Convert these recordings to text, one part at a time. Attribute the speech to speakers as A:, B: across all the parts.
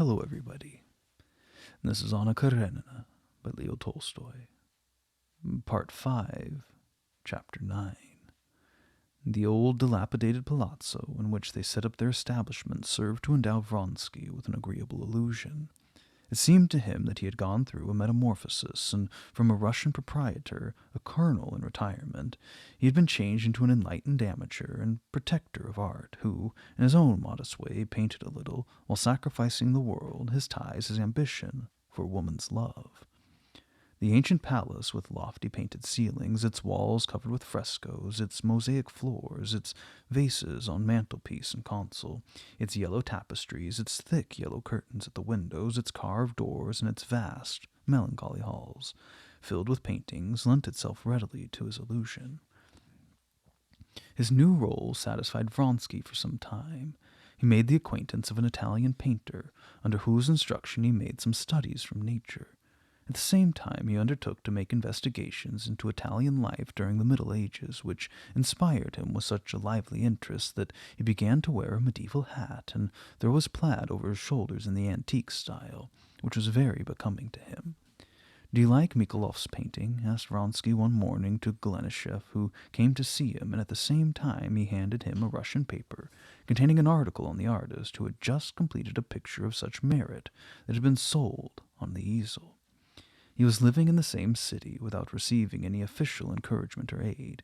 A: Hello, everybody. This is Anna Karenina by Leo Tolstoy. Part 5, Chapter 9. The old dilapidated palazzo in which they set up their establishment served to endow Vronsky with an agreeable illusion. It seemed to him that he had gone through a metamorphosis, and from a Russian proprietor, a colonel in retirement, he had been changed into an enlightened amateur and protector of art, who, in his own modest way, painted a little, while sacrificing the world, his ties, his ambition, for woman's love. The ancient palace, with lofty painted ceilings, its walls covered with frescoes, its mosaic floors, its vases on mantelpiece and console, its yellow tapestries, its thick yellow curtains at the windows, its carved doors, and its vast, melancholy halls, filled with paintings, lent itself readily to his illusion. His new role satisfied Vronsky for some time. He made the acquaintance of an Italian painter, under whose instruction he made some studies from nature. At the same time, he undertook to make investigations into Italian life during the Middle Ages, which inspired him with such a lively interest that he began to wear a medieval hat and throw his plaid over his shoulders in the antique style, which was very becoming to him. "Do you like Mikhailov's painting?" asked Vronsky one morning to Golenishev, who came to see him, and at the same time he handed him a Russian paper containing an article on the artist who had just completed a picture of such merit that had been sold on the easel. He was living in the same city without receiving any official encouragement or aid,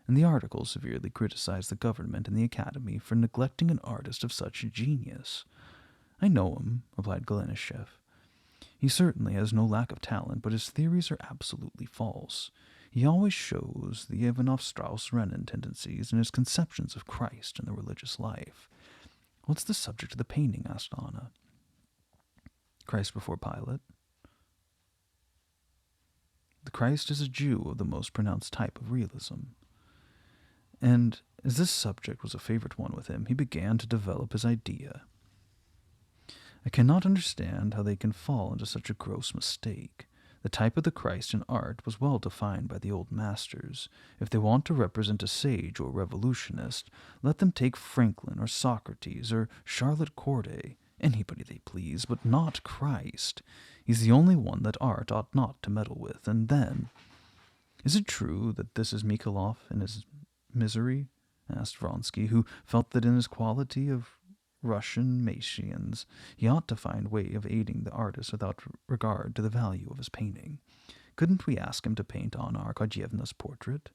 A: and the article severely criticized the government and the academy for neglecting an artist of such genius. "I know him," replied Golenishev. "He certainly has no lack of talent, but his theories are absolutely false. He always shows the Ivanov-Strauss-Renan tendencies in his conceptions of Christ and the religious life." "What's the subject of the painting?" asked Anna. "Christ before Pilate." The Christ is a Jew of the most pronounced type of realism. And as this subject was a favorite one with him, he began to develop his idea. "I cannot understand how they can fall into such a gross mistake. The type of the Christ in art was well defined by the old masters. If they want to represent a sage or a revolutionist, let them take Franklin or Socrates or Charlotte Corday, anybody they please, but not Christ. He's the only one that art ought not to meddle with. And then—" "Is it true that this is Mikhailov in his misery?" asked Vronsky, who felt that in his quality of Russian Messians he ought to find a way of aiding the artist without regard to the value of his painting. "Couldn't we ask him to paint Anna Arkadyevna's portrait?"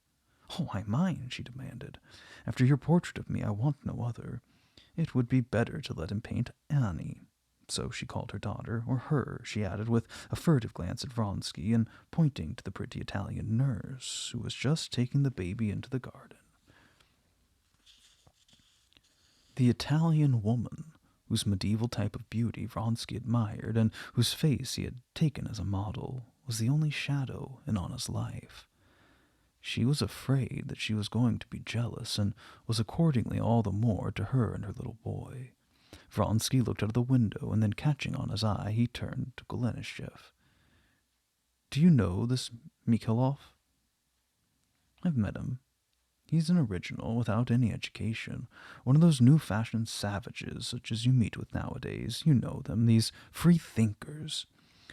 A: "Oh, I mind," she demanded. "After your portrait of me, I want no other. It would be better to let him paint Annie." So she called her daughter, or her, she added, with a furtive glance at Vronsky, and pointing to the pretty Italian nurse, who was just taking the baby into the garden. The Italian woman, whose medieval type of beauty Vronsky admired, and whose face he had taken as a model, was the only shadow in Anna's life. She was afraid that she was going to be jealous, and was accordingly all the more to her and her little boy. Vronsky looked out of the window, and then catching Anna's eye, he turned to Golenishev. "Do you know this Mikhailov?" "I've met him. He's an original, without any education, one of those new-fashioned savages such as you meet with nowadays. You know them, these free-thinkers,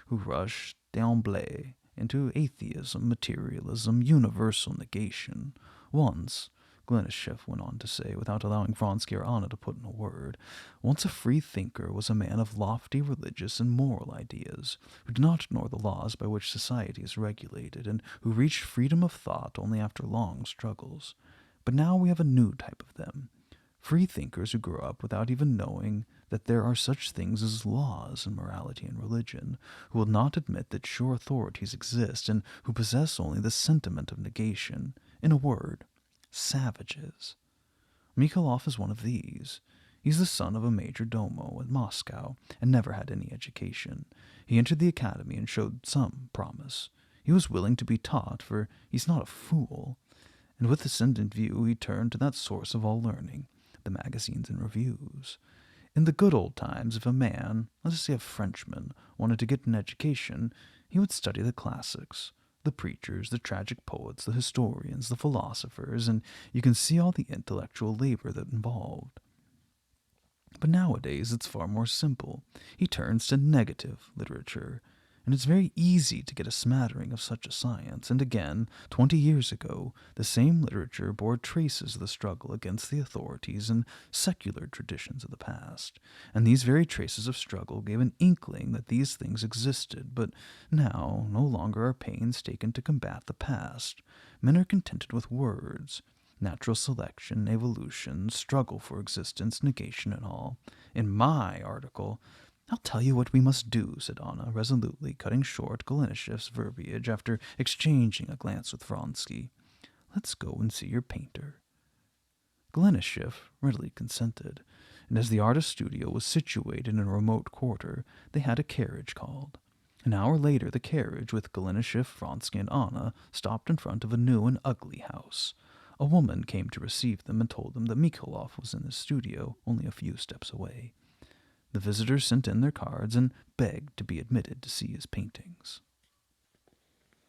A: who rush d'emblée into atheism, materialism, universal negation. Once," Golenishev went on to say, without allowing Vronsky or Anna to put in a word, "once a free-thinker was a man of lofty religious and moral ideas, who did not ignore the laws by which society is regulated, and who reached freedom of thought only after long struggles. But now we have a new type of them, free-thinkers who grow up without even knowing that there are such things as laws in morality and religion, who will not admit that sure authorities exist, and who possess only the sentiment of negation. In a word, savages. Mikhailov is one of these. He's the son of a major domo at Moscow, and never had any education. He entered the academy and showed some promise. He was willing to be taught, for he's not a fool. And with this end in view, he turned to that source of all learning, the magazines and reviews. In the good old times, if a man, let us say a Frenchman, wanted to get an education, he would study the classics, the preachers, the tragic poets, the historians, the philosophers, and you can see all the intellectual labor that involved. But nowadays it's far more simple. He turns to negative literature, and it's very easy to get a smattering of such a science. And again, 20 years ago, the same literature bore traces of the struggle against the authorities and secular traditions of the past. And these very traces of struggle gave an inkling that these things existed, but now no longer are pains taken to combat the past. Men are contented with words. Natural selection, evolution, struggle for existence, negation, and all. In my article, I'll tell you what we must do, said Anna, resolutely cutting short Golinishev's verbiage after exchanging a glance with Vronsky. Let's go and see your painter. Golenishev readily consented, and as the artist's studio was situated in a remote quarter, they had a carriage called. An hour later, the carriage, with Golenishev, Vronsky, and Anna, stopped in front of a new and ugly house. A woman came to receive them and told them that Mikolov was in his studio, only a few steps away. The visitors sent in their cards and begged to be admitted to see his paintings.